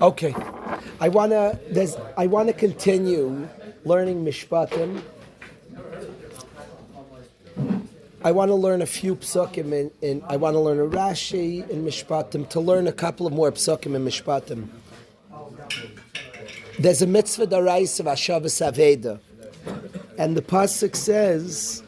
Okay, I wanna continue learning Mishpatim. I want to learn a few psukim in I want to learn a Rashi in Mishpatim, to learn a couple of more psukim in Mishpatim. There's a mitzvah d'oraisa of Hashavas Aveda, and the pasuk says,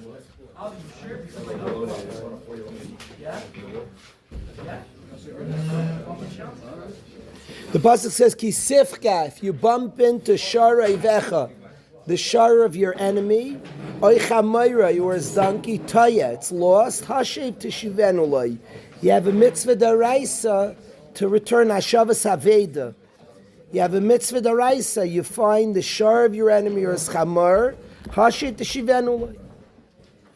Ki sifka, if you bump into shara ivecha, the shara of your enemy, oy chamayra, yours donkey, taya, it's lost, hashev teshivenu. You have a mitzvah d'oraisa to return Hashavas Aveda. You have a mitzvah d'oraisa, you find the shara of your enemy, yours chamar, hashev teshivenu.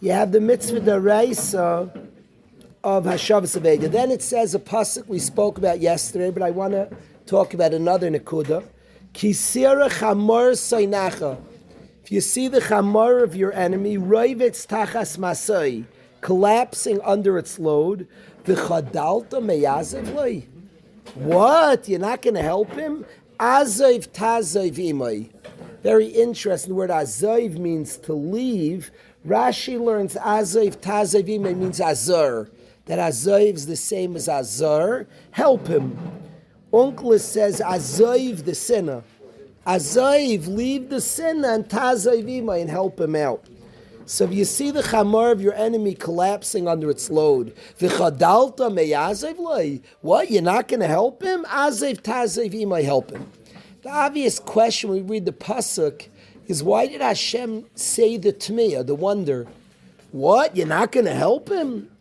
You have the mitzvah d'oraisa of Hashavas Aveda. Then it says a pasuk we spoke about yesterday, but I want to talk about another nekuda. Kisira chamar soinacha. If you see the chamar of your enemy, roivitz tachas masai, collapsing under its load, the chadalta meyazev loi. What? You're not going to help him? Azav tazav imai. Very interesting. The word azav means to leave. Rashi learns azav tazav imai means azar. That azav is the same as azar. Help him. Uncle says azav the sinner. Azav, leave the sinner, and tazav imai, and help him out. So if you see the chamar of your enemy collapsing under its load, v'chadalta meyazev loi, what, you're not going to help him? Azav tazav imai, help him. The obvious question when we read the pasuk is, why did Hashem say the tmiyah, the wonder? What, you're not going to help him?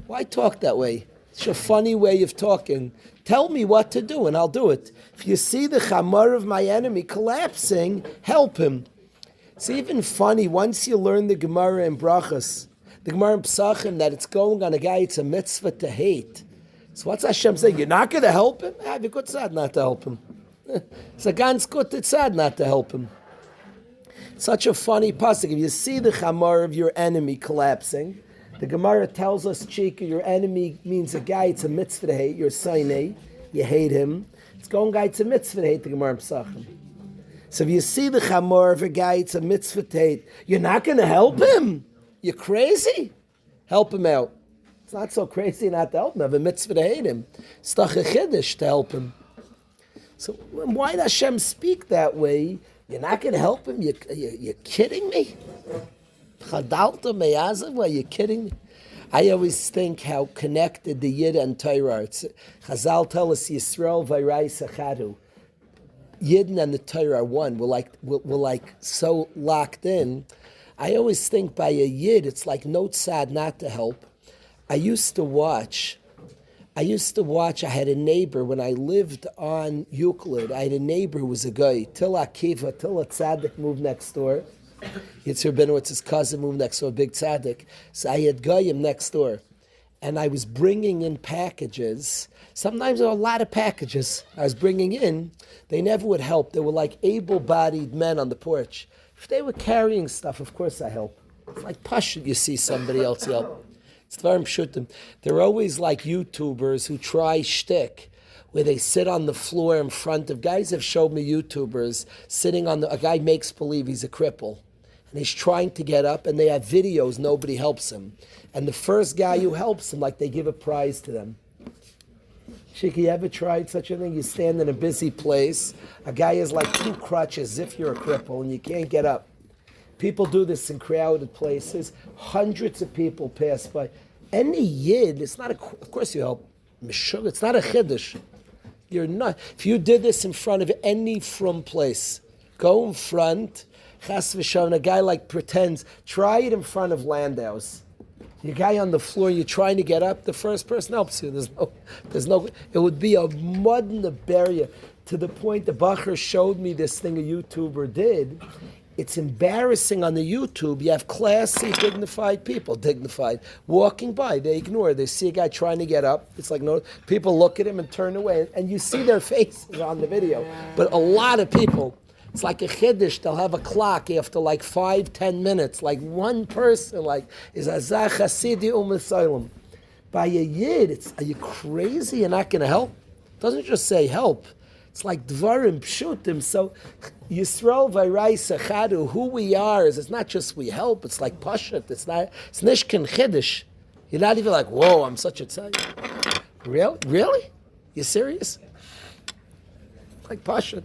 Why talk that way? It's a funny way of talking. Tell me what to do and I'll do it. If you see the chamar of my enemy collapsing, help him. It's even funny, once you learn the Gemara in Brachas, the Gemara in Psachim, that it's going on a guy, it's a mitzvah to hate. So what's Hashem saying? You're not going to help him? Have a good tzad not to help him. It's a ganz good tzad not to help him. Such a funny pasuk. If you see the chamar of your enemy collapsing, the Gemara tells us, Chika, your enemy means a guy, it's a mitzvah to hate, you're sainei, you hate him. It's going guy, it's a mitzvah to hate, the Gemara in Psachim. So if you see the chamor of a guy, it's a mitzvah to hate, you're not going to help him? You're crazy? Help him out. It's not so crazy not to help him, have a mitzvah to hate him. It's doch a chiddush to help him. So why does Hashem speak that way? You're not going to help him? You're kidding me? Chadalta meyazav? Are you kidding me? I always think how connected the Yid and Torah are. Chazal tell us Yisrael v'Yirei Sachadu. Yidden and the Torah are one. We're like so locked in. I always think by a Yid, it's like no tzad not to help. I used to watch, I had a neighbor when I lived on Euclid. I had a neighbor who was a guy, till Akiva, till a tzaddik moved next door. Yitzhak Benowitz's cousin moved next door, a big tzaddik. So I had goyim next door. And I was bringing in packages. Sometimes there were a lot of packages I was bringing in. They never would help. They were like able-bodied men on the porch. If they were carrying stuff, of course I help. It's like pashut, you see somebody else help. It's very pshutim. They're always like YouTubers who try shtick, where they sit on the floor in front of, guys have showed me YouTubers sitting on a guy makes believe he's a cripple. And he's trying to get up, and they have videos, nobody helps him. And the first guy who helps him, like they give a prize to them. Shiki, you ever tried such a thing? You stand in a busy place, a guy has like 2 crutches as if you're a cripple, and you can't get up. People do this in crowded places. Hundreds of people pass by. Any Yid, it's not of course you help. It's not a chiddush. You're not. If you did this in front of any from place, go in front, chas v'shavon, a guy like pretends, try it in front of Landau's. Your guy on the floor, you're trying to get up, the first person helps you. There's no, it would be a mud in the barrier, to the point the Bacher showed me this thing a YouTuber did. It's embarrassing on the YouTube. You have classy, dignified people, walking by. They ignore it. They see a guy trying to get up. It's like, no, people look at him and turn away. And you see their faces on the video. But a lot of people, it's like a chiddush. They'll have a clock after like 5-10 minutes. Like one person, like, is Azach Hasidi U'Mesaylim. By a Yid, are you crazy? You're not going to help? It doesn't just say help. It's like dvarim pshutim. So Yisrael v'Raisa Chadu, who we are is it's not just we help. It's like pashut. It's nishkin chiddush. You're not even like, whoa, I'm such a tzayir. Really? You serious? Like pashut.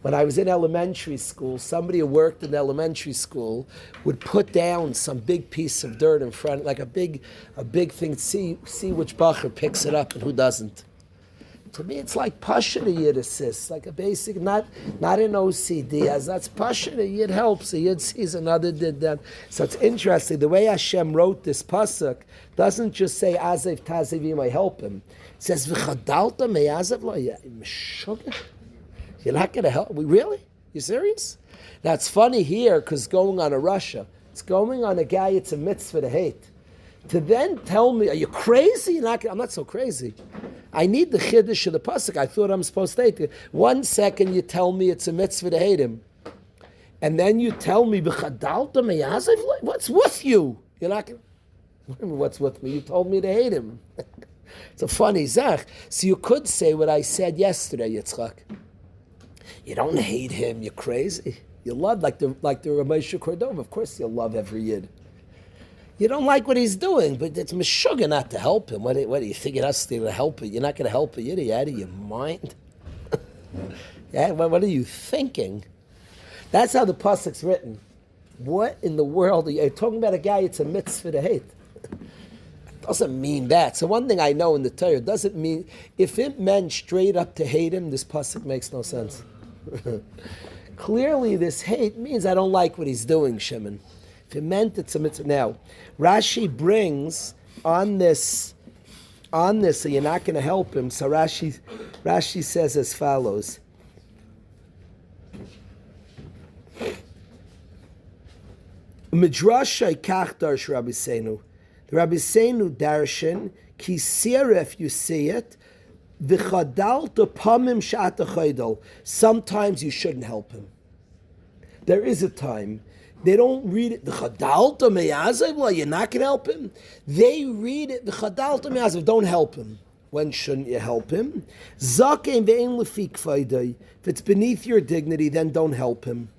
When I was in elementary school, somebody who worked in elementary school would put down some big piece of dirt in front, like a big thing. See which bacher picks it up and who doesn't. To me, it's like Pasha Yid assists, like a basic, not an OCD, as that's Pasha Yid helps. A Yid sees another did that. So it's interesting. The way Hashem wrote this pasuk doesn't just say Azev Tazevim, I help him. It says V'chadalta me'azev lo yeshugah. You're not going to help? Really? You serious? That's funny here because going on a Russia, it's going on a guy. It's a mitzvah to hate. To then tell me, are you crazy? I'm not so crazy. I need the chiddush of the pasuk. I thought I'm supposed to hate it. 1 second you tell me it's a mitzvah to hate him, and then you tell me b'chadalta me'azev. What's with you? You're not going. What's with me? You told me to hate him. It's a funny zach. So you could say what I said yesterday, Yitzchak. You don't hate him. You're crazy. You love like the Rabbi Cordova. Of course, you'll love every yid. You don't like what he's doing, but it's meshuggah not to help him. What do you think it has to help it? You're not going to help a yid. Are you out of your mind? Yeah. What are you thinking? That's how the pasuk's written. What in the world are you talking about? A guy? It's a mitzvah to hate. Doesn't mean that. So one thing I know in the Torah doesn't mean if it meant straight up to hate him. This pasuk makes no sense. Clearly, this hate means I don't like what he's doing, Shimon. If it meant it's a mitzvah. Now, Rashi brings on this, so you're not going to help him. So Rashi says as follows. Midrashay kach darsh Rabbi Seinu. The Rabbi Seinu darshan ki sirah, if you see it. Sometimes you shouldn't help him. There is a time. They don't read it. You're not going to help him. They read it. Don't help him. When shouldn't you help him? If it's beneath your dignity, then don't help him.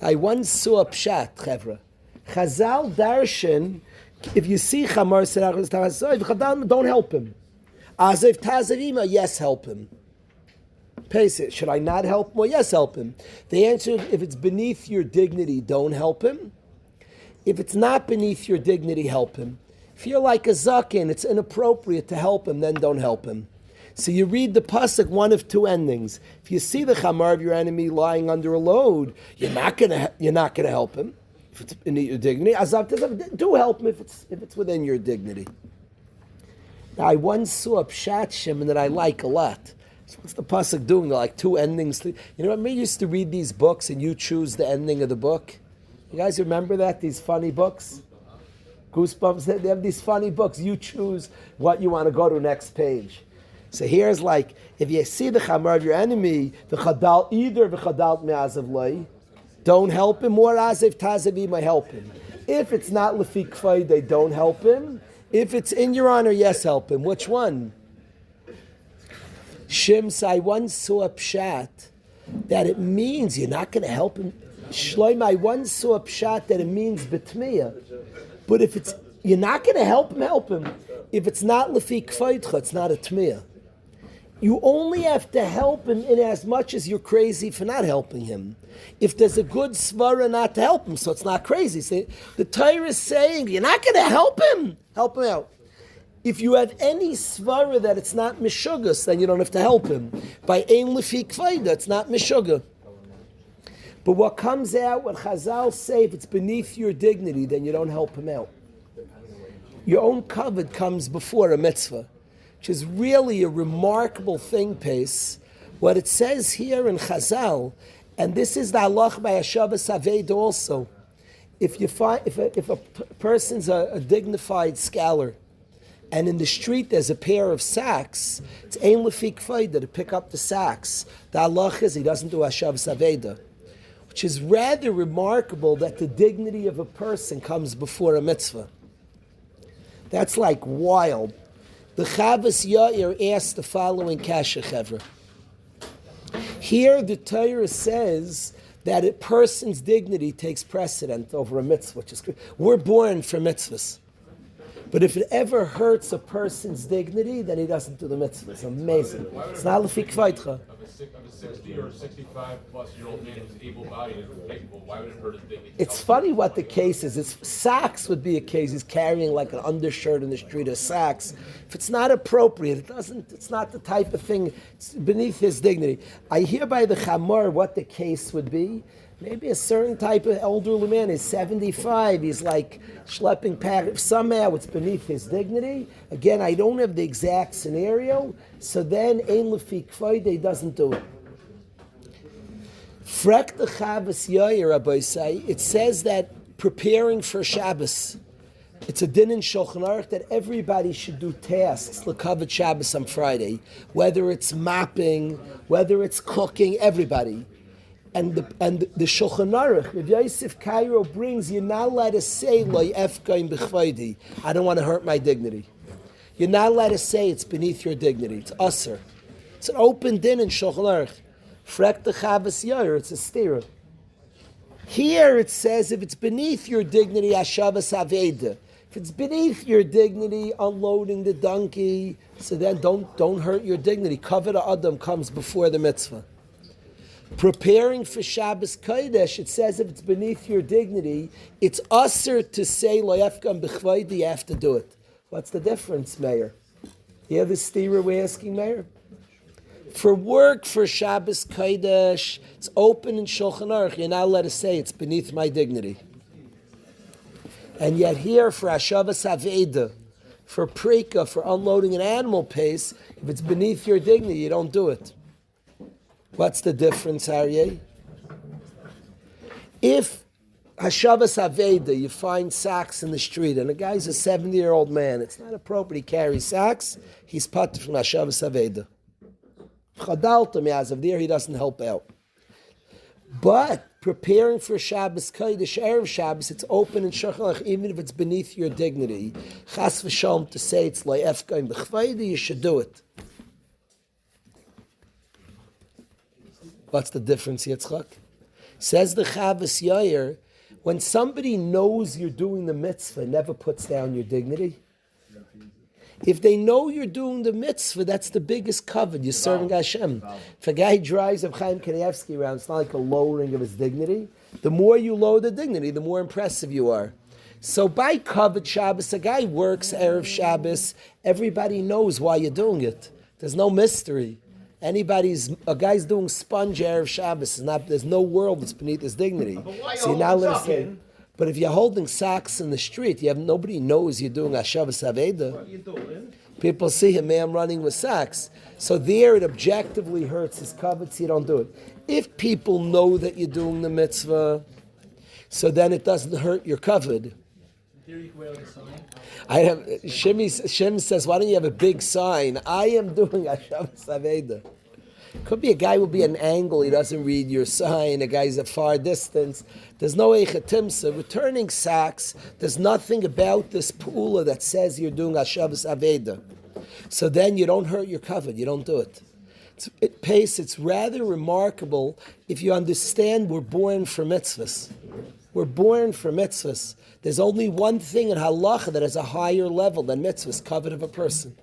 I once saw a pshat, Chevra. Chazal darshan, if you see Chamar, don't help him. Azev Tazavima, yes, help him. Pesach, should I not help him? Well, yes, help him. The answer, if it's beneath your dignity, don't help him. If it's not beneath your dignity, help him. If you're like a zaken, it's inappropriate to help him, then don't help him. So you read the pasuk, one of two endings. If you see the chamar of your enemy lying under a load, you're not gonna help him. If it's beneath your dignity, do help him if it's within your dignity. Now, I once saw a pshat shimon that I like a lot. So what's the pasuk doing? They're like two endings. You know what? We used to read these books and you choose the ending of the book. You guys remember that? These funny books? Goosebumps, they have these funny books. You choose what you want to go to next page. So here's like, if you see the chamar of your enemy, either v'chadal me'azav loi, don't help him, or azev tazavi might help him. If it's not lefi kfay, they don't help him. If it's in your honor, yes, help him. Which one? Shims, I once saw a pshat that it means you're not going to help him. Shloim, I once saw a pshat that it means betmiya. But if it's you're not going to help him. If it's not lefi kfaitcha, it's not a tmiya. You only have to help him in as much as you're crazy for not helping him. If there's a good svara not to help him, so it's not crazy. So the Torah is saying, you're not going to help him out. If you have any svara that it's not mishugas, then you don't have to help him. By ein lefi kfaida, it's not mishuga. But what comes out, what Chazal say, if it's beneath your dignity, then you don't help him out. Your own kavod comes before a mitzvah, which is really a remarkable thing, Pace. What it says here in Chazal, and this is the halach by Hashavas Aved also. If a person's a dignified scholar, and in the street there's a pair of sacks, it's ein lefi kfaida to pick up the sacks. The halach is he doesn't do Hashavas Aveda, which is rather remarkable that the dignity of a person comes before a mitzvah. That's like wild. The Chavas Yair asked the following kasha, Chevra. Here the Torah says that a person's dignity takes precedent over a mitzvah, which is good. We're born for mitzvahs. But if it ever hurts a person's dignity, then he doesn't do the mitzvah. It's amazing. It's not lefi kvaitcha. Of a 60 or 65 plus year old man who's able-bodied and capable, why would it hurt his dignity? It's funny what the case is. Socks would be a case. He's carrying like an undershirt in the street of socks. If it's not appropriate, it's not the type of thing, it's beneath his dignity. I hear by the Chamor what the case would be. Maybe a certain type of elderly man is 75, he's like schlepping pack. Somehow it's beneath his dignity. Again, I don't have the exact scenario, so then ein lefi kvaide doesn't do it. Frek the Chavas Yair, Rabbi say, it says that preparing for Shabbos, it's a din in Shulchan Aruch that everybody should do tasks l'kavod Shabbos on Friday, whether it's mopping, whether it's cooking, everybody. And the Shulchan Aruch, Rav Yosef Cairo brings, you're not allowed to say lo efkaim b'chvaydi. I don't want to hurt my dignity. You're not allowed to say it's beneath your dignity. It's usher. It's an open din in Shulchan Aruch. Frek the Chavas Yair, it's a stira. Here it says if it's beneath your dignity, Hashavas Aveda. If it's beneath your dignity, unloading the donkey, so then don't hurt your dignity. Kavod Adam comes before the mitzvah. Preparing for Shabbos Kodesh, it says if it's beneath your dignity, it's usher to say lo yefkam b'chvaydi, you have to do it. What's the difference, Mayor? You have the stira we're asking, Mayor? For work for Shabbos Kodesh, it's open in Shulchan Aruch, you're not allowed to say it's beneath my dignity. And yet here for Hashavas Aveda, for Prika, for unloading an animal pace, if it's beneath your dignity, you don't do it. What's the difference, Aryeh? If Hashavas Aveda, you find socks in the street, and the guy's a 70-year-old man, it's not appropriate he carries socks, he's put from Hashavas Aveda. Chadalta as of there, he doesn't help out. But preparing for Shabbos Kodesh, Erev Shabbos, it's open in Shulchan Aruch, even if it's beneath your dignity. Chas v'shalom to say it's lo efkaim b'chvaydi, you should do it. What's the difference, Yitzchak? Says the Chavas Yair, when somebody knows you're doing the mitzvah, never puts down your dignity. If they know you're doing the mitzvah, that's the biggest covet. You're serving Hashem. If a guy drives Reb Chaim Kanievsky around, it's not like a lowering of his dignity. The more you lower the dignity, the more impressive you are. So by covet Shabbos, a guy works Erev Shabbos, everybody knows why you're doing it. There's no mystery. A guy's doing sponge Erev Shabbos, there's no world that's beneath his dignity. So you're not allowed to say. But if you're holding socks in the street, nobody knows you're doing Hashavas Aveda. People see a man running with socks. So there it objectively hurts his kavod, so you don't do it. If people know that you're doing the mitzvah, so then it doesn't hurt your kavod. Shem says, why don't you have a big sign? I am doing Hashavas Aveda. Could be a guy will be at an angle, he doesn't read your sign, a guy's at far distance. There's no Eichatimsa. Returning socks, there's nothing about this pula that says you're doing Hashavas Aveda. So then you don't hurt your kavod, you don't do it. It's rather remarkable if you understand we're born for mitzvahs. We're born for mitzvahs. There's only one thing in halacha that has a higher level than mitzvahs, kavod of a person.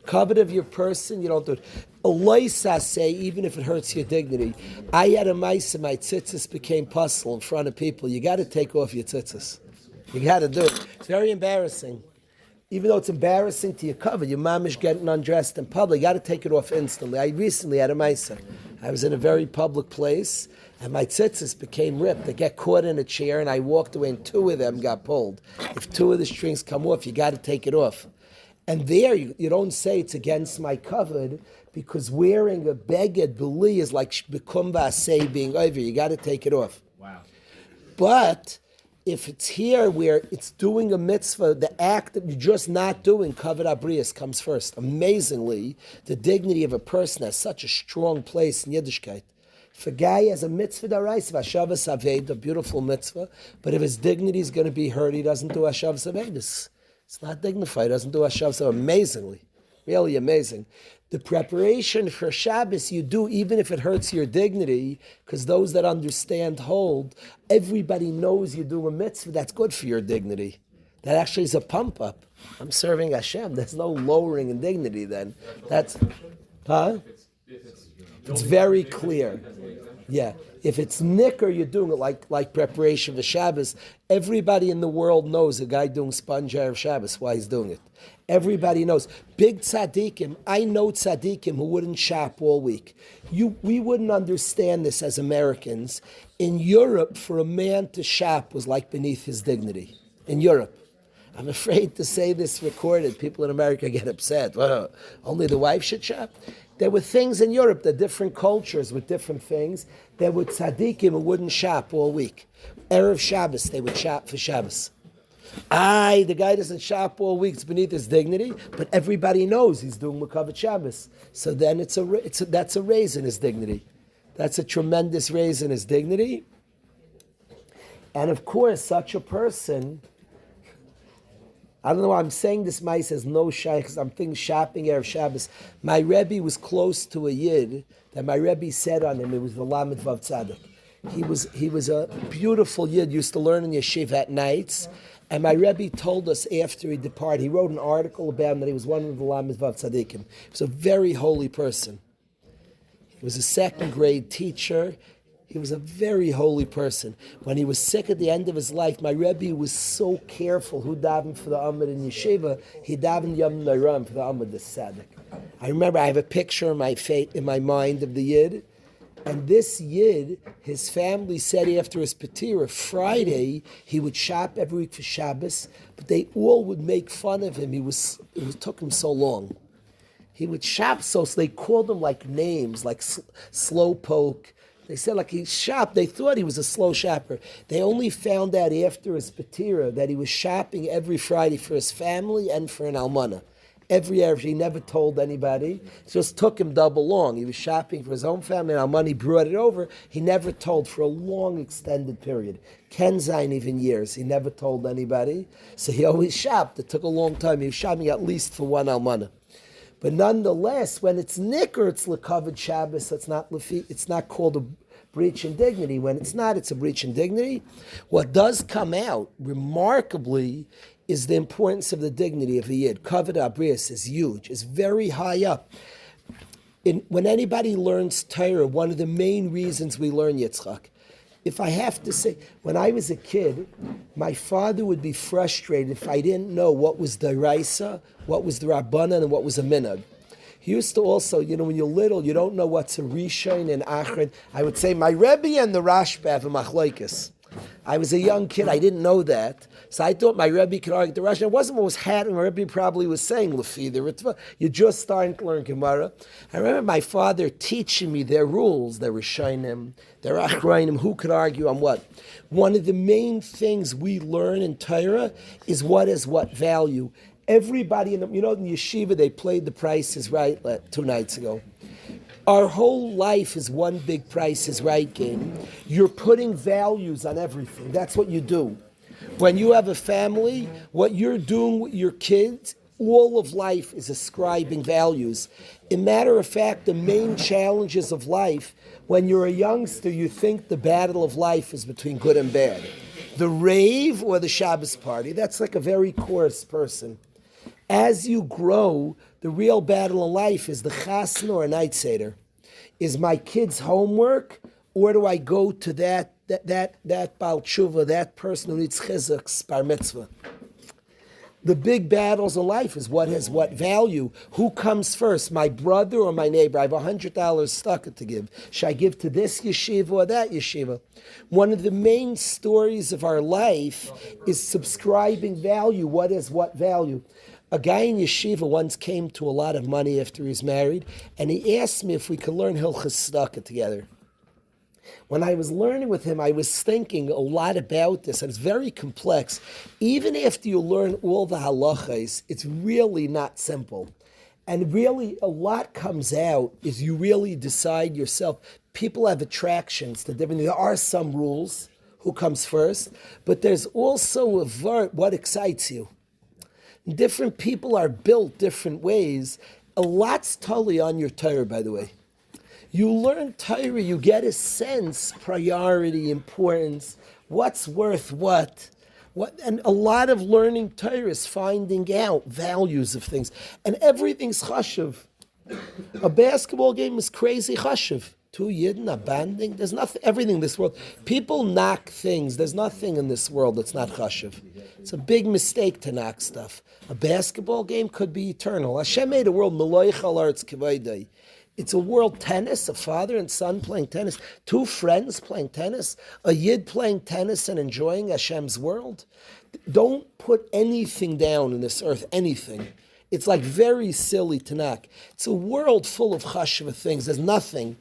Kavod of your person, you don't do it. Aloisa say, even if it hurts your dignity. I had a maisa, my tzitzis became puzzle in front of people. You got to take off your tzitzis. You got to do it. It's very embarrassing. Even though it's embarrassing to your kavod, your mom is getting undressed in public. You got to take it off instantly. I recently had a maisa. I was in a very public place, and my tzitzis became ripped. They get caught in a chair, and I walked away, and two of them got pulled. If two of the strings come off, you got to take it off. And there, you don't say it's against my kavod, because wearing a beged beli is like bekumva say being over. You got to take it off. Wow. But if it's here where it's doing a mitzvah, the act that you're just not doing, kavod abrius comes first. Amazingly, the dignity of a person has such a strong place in Yiddishkeit. If a guy has a mitzvah d'oraisa, Hashavas Aveda, a beautiful mitzvah, but if his dignity is going to be hurt, he doesn't do Hashavas Aveda. It's not dignified. He doesn't do Hashavas Aveda. Amazingly. Really amazing. The preparation for Shabbos you do even if it hurts your dignity, because those that understand hold, everybody knows you do a mitzvah that's good for your dignity. That actually is a pump up. I'm serving Hashem. There's no lowering in dignity then. That's, huh? It's very clear. Yeah. If it's nicker, you're doing it like preparation for Shabbos. Everybody in the world knows a guy doing sponge Erev Shabbos, why he's doing it. Everybody knows. Big tzaddikim, I know tzaddikim who wouldn't shop all week. We wouldn't understand this as Americans. In Europe, for a man to shop was like beneath his dignity. In Europe. I'm afraid to say this recorded. People in America get upset. Well, only the wife should shop. There were things in Europe, the different cultures with different things. There were tzaddikim who wouldn't shop all week. Erev Shabbos, they would shop for Shabbos. The guy doesn't shop all week, it's beneath his dignity, but everybody knows he's doing Mekavet Shabbos. So then that's a raise in his dignity. That's a tremendous raise in his dignity. And of course, such a person, I don't know why I'm saying this, Mai says no shy, because I'm thinking shopping Erev Shabbos. My Rebbe was close to a Yid that my Rebbe said on him, it was the Lamed Vav Tzadik. He was a beautiful Yid, used to learn in Yeshiva at nights. And my Rebbe told us after he departed, he wrote an article about him that he was one of the Lamed Vav Tzadikim. He was a very holy person. He was a second grade teacher. He was a very holy person. When he was sick at the end of his life, my Rebbe was so careful who davened for the Amud in Yeshiva. He davened Yom Nairam for the Amud the Tzaddik. I remember I have a picture in my mind of the Yid. And this Yid, his family said after his Patira, Friday, he would shop every week for Shabbos, but they all would make fun of him. It took him so long. He would shop so they called him like names, like Slowpoke. They said like he shopped. They thought he was a slow shopper. They only found out after his Patira that he was shopping every Friday for his family and for an almana. Every Erev, he never told anybody. It just took him double long. He was shopping for his own family, and Almani brought it over. He never told for a long, extended period. Kenzain, even years. He never told anybody. So he always shopped. It took a long time. He was shopping at least for one Almana. But nonetheless, when it's nicker, it's Lekavod Shabbos. It's not called a breach in dignity. When it's not, it's a breach in dignity. What does come out, remarkably, is the importance of the dignity of a Yid. Kavod Abrius is huge. It's very high up. When anybody learns Torah, one of the main reasons we learn Yitzchak, if I have to say, when I was a kid, my father would be frustrated if I didn't know what was the Raisa, what was the Rabbanan, and what was a Minhag. He used to also, when you're little, you don't know what's a Rishon and Achron. I would say, my Rebbe and the Rashba have a Machlokes. I was a young kid, I didn't know that. So I thought my Rebbe could argue the Rashi. It wasn't what was happening. My Rebbe probably was saying, Lefi, the Ritva. You're just starting to learn Gemara. I remember my father teaching me their rules, their Rishonim, their Achronim, who could argue on what. One of the main things we learn in Torah is what is what value. Everybody, in Yeshiva, they played The Price is Right 2 nights ago. Our whole life is one big Price is Right game. You're putting values on everything. That's what you do. When you have a family, what you're doing with your kids, all of life is ascribing values. In matter of fact, the main challenges of life, when you're a youngster, you think the battle of life is between good and bad. The rave or the Shabbos party, that's like a very coarse person. As you grow, the real battle in life is the chasna or a night seder. Is my kid's homework, or do I go to that Baal Tshuva, that person who needs chizuk, bar mitzvah? The big battles in life is what has what value. Who comes first, my brother or my neighbor? I have $100 stuck to give. Should I give to this yeshiva or that yeshiva? One of the main stories of our life is subscribing value. What is what value? A guy in yeshiva once came to a lot of money after he's married, and he asked me if we could learn Hilchas Tzedakah together. When I was learning with him, I was thinking a lot about this, and it's very complex. Even after you learn all the halachas, it's really not simple. And really, a lot comes out is you really decide yourself. People have attractions to different things. There are some rules, who comes first, but there's also what excites you. Different people are built different ways, A lot's totally on your Torah, by the way. You learn Torah, you get a sense, priority, importance, what's worth what. And a lot of learning Torah is finding out values of things. And everything's chashuv. A basketball game is crazy chashuv. Two yidden, abandoning. There's nothing, everything in this world. People knock things. There's nothing in this world that's not chashuv. It's a big mistake to knock stuff. A basketball game could be eternal. Hashem made a world, meloich al artz k'vaydei. It's a world tennis, a father and son playing tennis, two friends playing tennis, a yid playing tennis and enjoying Hashem's world. Don't put anything down in this earth, anything. It's like very silly to knock. It's a world full of chashva things. There's nothing.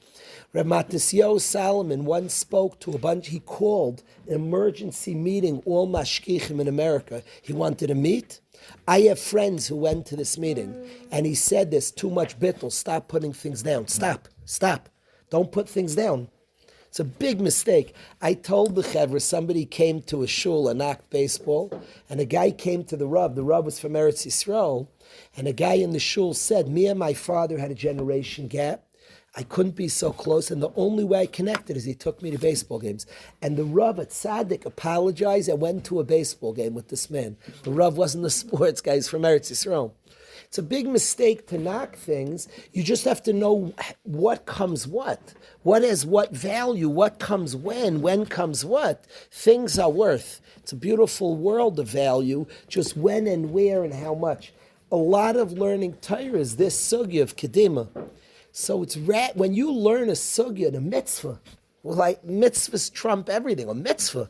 Reb Matisyahu Salomon once spoke to a bunch, he called an emergency meeting, all mashkichim in America. He wanted to meet. I have friends who went to this meeting, and he said there's too much bittul. Stop putting things down. Stop. Don't put things down. It's a big mistake. I told the chevra, somebody came to a shul, a knocked baseball, and a guy came to the Rav. The Rav was from Eretz Yisrael, and a guy in the shul said, me and my father had a generation gap. I couldn't be so close, and the only way I connected is he took me to baseball games. And the Rav at Tzaddik apologized and went to a baseball game with this man. The Rav wasn't a sports guy, he's from Eretz Yisrael. It's a big mistake to knock things. You just have to know what comes what has what value, what comes when comes what. Things are worth. It's a beautiful world of value, just when and where and how much. A lot of learning Torah is this sugya of Kedima. So it's when you learn a sugya, a mitzvah, well, like mitzvahs trump everything, a mitzvah.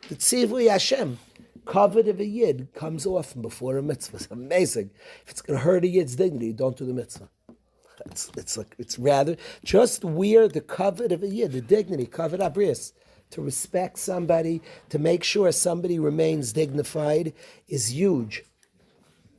The tzivui Hashem, kavod of a yid comes often before a mitzvah. It's amazing. If it's going to hurt a yid's dignity, don't do the mitzvah. It's rather just wear the kavod of a yid, the dignity, kavod abrius, to respect somebody, to make sure somebody remains dignified is huge.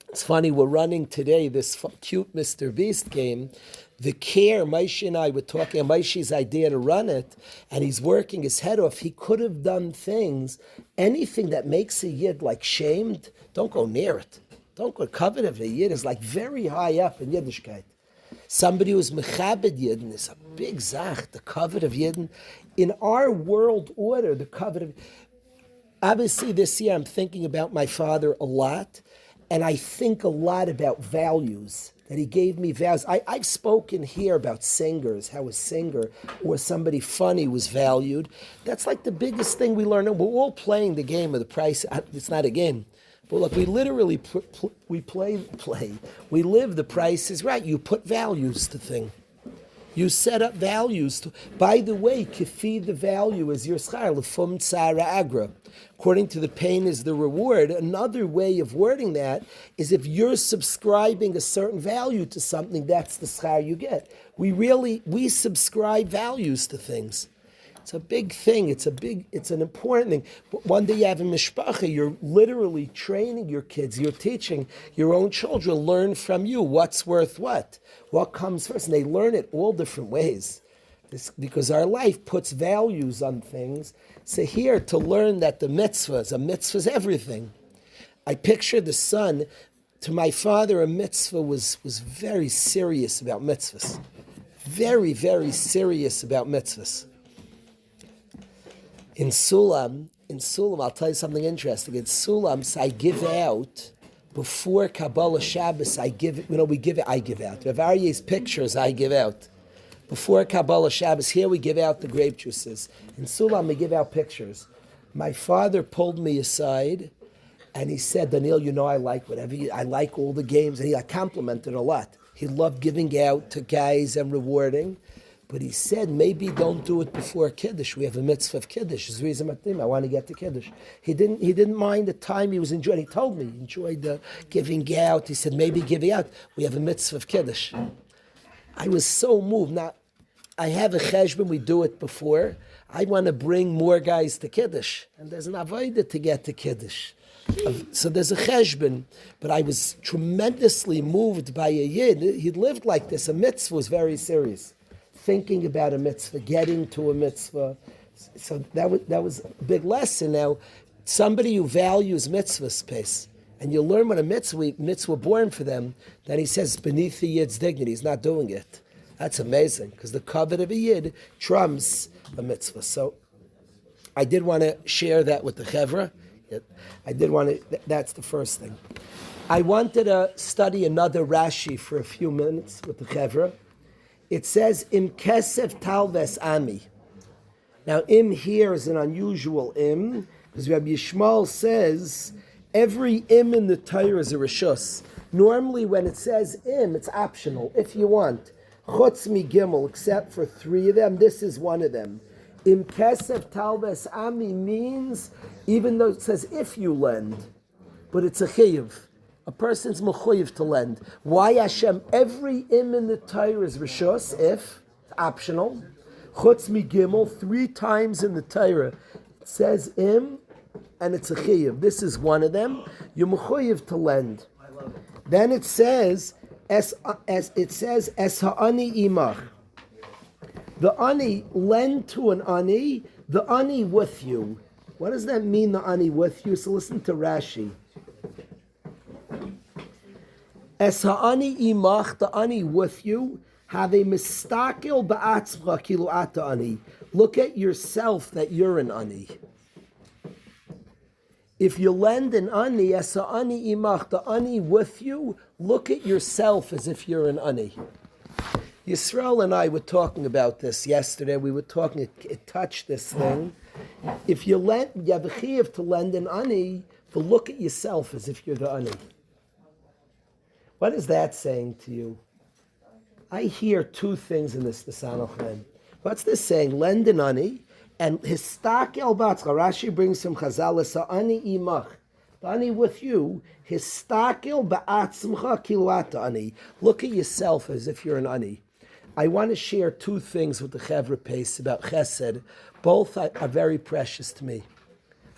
It's funny, we're running today this cute Mr. Beast game. The care, Maishi and I were talking about Maishi's idea to run it, and he's working his head off. He could have done things, anything that makes a yid like shamed, don't go near it. Don't go, covet of a yid is like very high up in Yiddishkeit. Somebody who's mechabed yidden is a big zach, the covet of yidden. In our world order, the covet of... Obviously this year I'm thinking about my father a lot, and I think a lot about values, that he gave me values. I've spoken here about singers, how a singer or somebody funny was valued. That's like the biggest thing we learn. We're all playing the game of the price. It's not a game. But look, we literally play. We live the price is right. You put values to things. You set up values. By the way, kifi, the value is your schar, lefum tzara agra. According to the pain is the reward. Another way of wording that is if you're subscribing a certain value to something, that's the schar you get. We subscribe values to things. It's a big thing. It's an important thing. But one day you have a mishpacha, you're literally training your kids, you're teaching your own children, learn from you what's worth what comes first. And they learn it all different ways. Because our life puts values on things. So here, to learn that a mitzvah is everything. I picture the son, to my father, a mitzvah was very serious about mitzvahs. Very, very serious about mitzvahs. In Sulam, I'll tell you something interesting. In Sulam, I give out, before Kabbalah Shabbos, I give out. Rav Aryeh's pictures, I give out. Before Kabbalah Shabbos, here we give out the grape juices. In Sulam, we give out pictures. My father pulled me aside, and he said, Daniel, I like I like all the games, and he complimented a lot. He loved giving out to guys and rewarding. But he said, maybe don't do it before Kiddush. We have a mitzvah of Kiddush. I want to get to Kiddush. He didn't mind the time he was enjoying. He told me he enjoyed the giving out. He said, maybe giving out. We have a mitzvah of Kiddush. I was so moved. Now, I have a cheshbon. We do it before. I want to bring more guys to Kiddush. And there's an avodah to get to Kiddush. So there's a cheshbon. But I was tremendously moved by a yid. He lived like this. A mitzvah was very serious. Thinking about a mitzvah, getting to a mitzvah. So that was a big lesson. Now, somebody who values mitzvah space and you learn what a mitzvah born for them, then he says beneath the yid's dignity. He's not doing it. That's amazing, because the covet of a yid trumps a mitzvah. So I did want to share that with the chevra. I did want to, that's the first thing. I wanted to study another Rashi for a few minutes with the chevra. It says, Im kesef talves ami. Now, im here is an unusual im, because Rabbi Yishmael says, every im in the Torah is a rishus. Normally, when it says im, it's optional, if you want. Chutz mi gimel, except for 3 of them, this is one of them. Im kesef talves ami means, even though it says if you lend, but it's a chiyuv. A person's mechuyev to lend. Why Hashem? Every im in the Torah is rishus, if, it's optional. Chutz mi gimel, 3 times in the Torah, it says im, and it's a chiyuv. This is one of them. You're mechuyev to lend. Then it says, es ha'ani imach. The ani, lend to an ani, the ani with you. What does that mean, the ani with you? So listen to Rashi. Es ha'ani imach, the ani with you, have a mistakel ba'atzcha kilu ata ani. Look at yourself that you're an ani. If you lend an ani, es ha'ani imach, the ani with you, look at yourself as if you're an ani. Yisrael and I were talking about this yesterday. We were talking, it touched this thing. If you lend, you have a chiyuv to lend an ani, to look at yourself as if you're the ani. What is that saying to you? I hear 2 things in this Nisan. What's this saying? Lend an ani, and histakel batzcha. Rashi brings from Chazal, ani imach. The ani with you, histakel ba'atzmcha kiluata ani. Look at yourself as if you're an ani. I want to share 2 things with the Chevra Pace about Chesed. Both are very precious to me.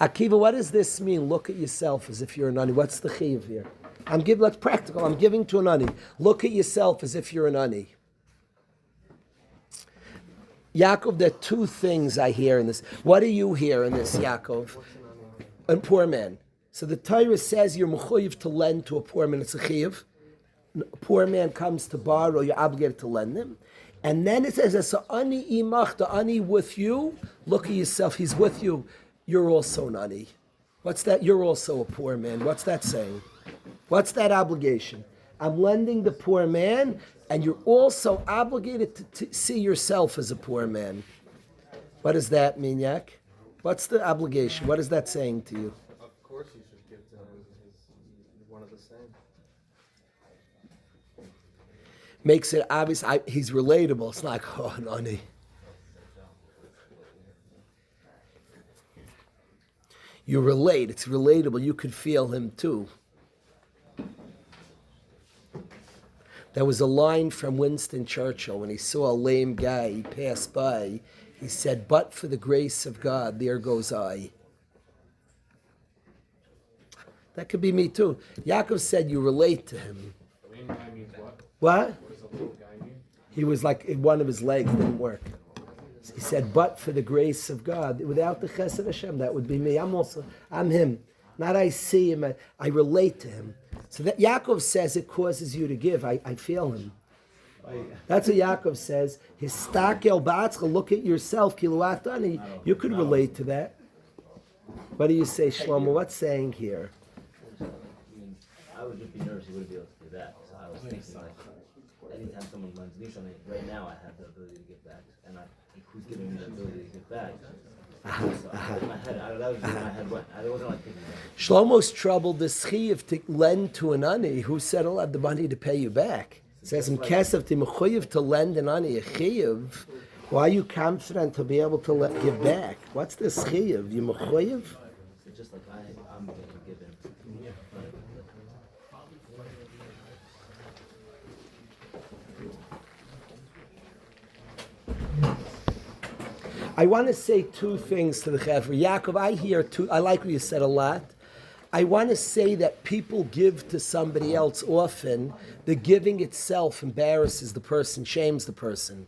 Akiva, what does this mean? Look at yourself as if you're an ani. What's the chiyuv here? That's practical. I'm giving to an ani. Look at yourself as if you're an ani. Yaakov, there are 2 things I hear in this. What do you hear in this, Yaakov? A poor man. So the Torah says you're mechuyev to lend to a poor man. It's a chiyuv. A poor man comes to borrow, you're obligated to lend him. And then it says, as ani imach, the ani with you, look at yourself, he's with you. You're also an ani. What's that? You're also a poor man. What's that saying? What's that obligation? I'm lending the poor man, and you're also obligated to see yourself as a poor man. What does that mean, Yak? What's the obligation? What is that saying to you? Of course you should give to him one of the same. Makes it obvious. He's relatable. It's not, oh, nani. You relate. It's relatable. You could feel him too. There was a line from Winston Churchill when he saw a lame guy, he passed by. He said, "But for the grace of God, there goes I." That could be me too. Yaakov said you relate to him. Lame guy means what? What? What does a lame guy mean? He was like, one of his legs didn't work. He said, but for the grace of God, without the chesed Hashem, that would be me. I'm him. Not I see him, I relate to him. So that Yaakov says it causes you to give. I feel him. That's what Yaakov says. Histakel ba'atzcha, look at yourself, kiluatani. You could relate to that. What do you say, Shlomo? What's saying here? I would just be nervous you wouldn't be able to do that. So I was thinking like, anytime someone lends me something, right now I have the ability to give back. And who's giving me the ability to give back? So in my head, that was just in my head. I wasn't like thinking about it. Shlomo's troubled the chiyuv to lend to an ani who said he'll have the money to pay you back. It says in Kesef to mechuyev to lend an ani a chiyuv. Why are you confident to be able to give back? What's this chiyuv? You mechuyev? It's just like I'm going to give him. I want to say 2 things to the Chevra. Yaakov, I like what you said a lot. I want to say that people give to somebody else often. The giving itself embarrasses the person, shames the person.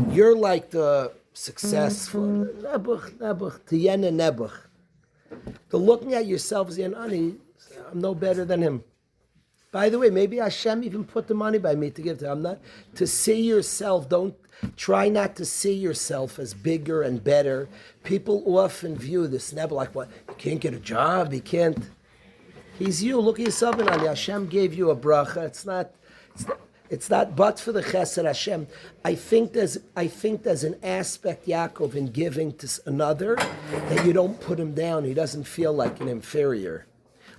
You're like the successful Nebuch, Tiyena Nebuch. The looking at yourself as an ani, I'm no better than him. By the way, maybe Hashem even put the money by me to give to him. I'm not to see yourself. Don't try not to see yourself as bigger and better. People often view this never like what you can't get a job. He can't. He's you. Look at yourself and Hashem gave you a bracha. It's not but for the chesed Hashem. I think there's an aspect, Yaakov, in giving to another that you don't put him down. He doesn't feel like an inferior.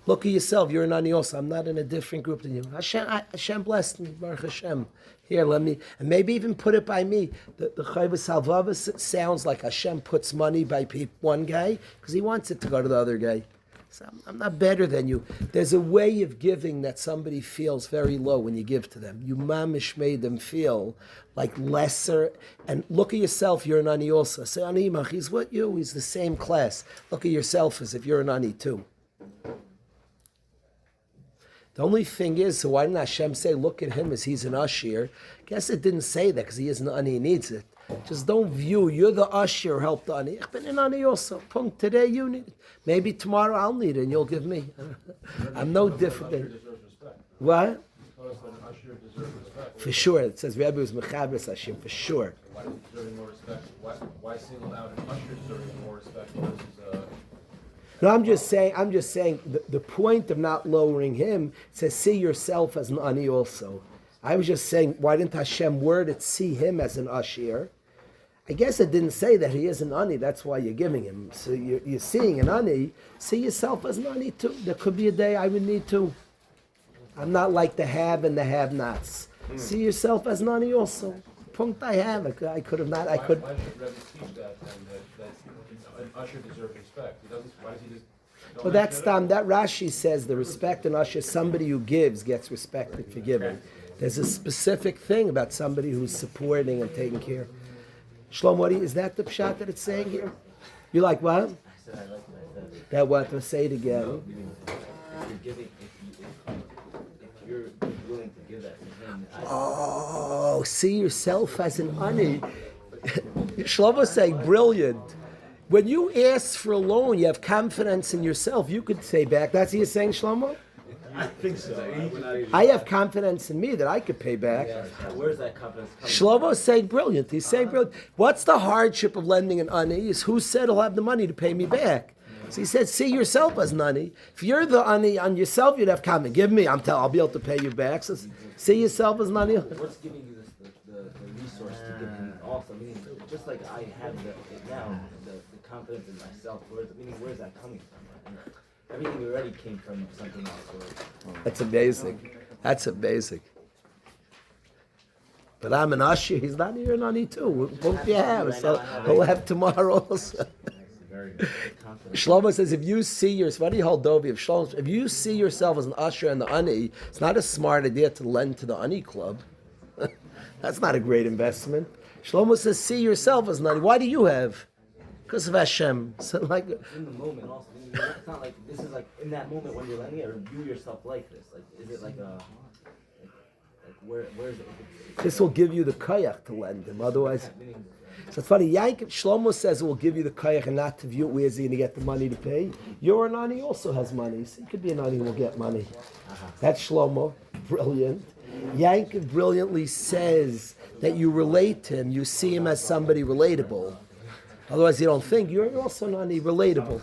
Look at yourself. You're an ani also. I'm not in a different group than you. Hashem blessed me. Baruch Hashem. Here, let me, and maybe even put it by me. The Chayvus Halvavas sounds like Hashem puts money by one guy because he wants it to go to the other guy. So I'm not better than you. There's a way of giving that somebody feels very low when you give to them. You mamish made them feel like lesser. And look at yourself, you're an ani also. Say, ani mach, he's what you, he's the same class. Look at yourself as if you're an ani too. The only thing is, so why didn't Hashem say, look at him as he's an usher? I guess it didn't say that because he is an ani, he needs it. Just don't view, you're the usher, help the ani. Ich bin an ani also. Punkt, today you need it. Maybe tomorrow I'll need it and you'll give me. I'm no different than... What? For sure. It says Rebbe was Mechabes Hashem, for sure. Why deserving more respect? Why single out an usher deserving more respect versus No, I'm just saying the point of not lowering him says see yourself as an ani also. I was just saying, why didn't Hashem word it, see him as an ashir? I guess it didn't say that he is an ani, that's why you're giving him. So you're seeing an ani, see yourself as an ani too. There could be a day I would need to. I'm not like the have and the have-nots. See yourself as an ani also. Punkt I have. I could have not, I could... Why should Rebbe teach that an usher deserves respect? Why does he just... Well, that Rashi says the respect in usher, somebody who gives gets respected for giving. There's a specific thing about somebody who's supporting and taking care. Shlomo, is that the pshat that it's saying here? You like what? I said I like that. That what? To say it again. If you're willing to give that to him, Oh, see yourself as an ani. Shlomo's saying, brilliant. When you ask for a loan, you have confidence in yourself. You could say back. That's what you're saying, Shlomo? I think so. I have confidence in me that I could pay back. where's that confidence coming Shlomo's saying brilliant. He's saying brilliant. What's the hardship of lending an ani? Is who said he'll have the money to pay me back? So he said, see yourself as an ani. If you're the ani on yourself, you'd have comment. Give me, I'll be able to pay you back. So see yourself as an ani. What's giving you the resource to give him also? I mean, just like I have now, the confidence in myself. Where's that coming from? Everything already came from something else. That's amazing. That's amazing. But I'm an usher. He's not here, an ani too. Both you have. So he'll have tomorrow also. Shlomo says, if you see yourself, what do you hold Dovi of Shlomo? If you see yourself as an usher and the ani, it's not a smart idea to lend to the ani club. That's not a great investment. Shlomo says, see yourself as an ani. Why do you have? Because of Hashem. So like in the moment also. It's not like this is like in that moment when you're lending it, or view yourself like this. Like, is it like a where is it? This will give you the kayak to lend him. Otherwise, so it's funny. Yank Shlomo says it will give you the kayak and not to view it. Where's he going to get the money to pay? Your ani also has money. So he could be an ani who will get money. That's Shlomo. Brilliant. Yankov brilliantly says that you relate to him. You see him as somebody relatable. Otherwise, you don't think you're also an ani relatable.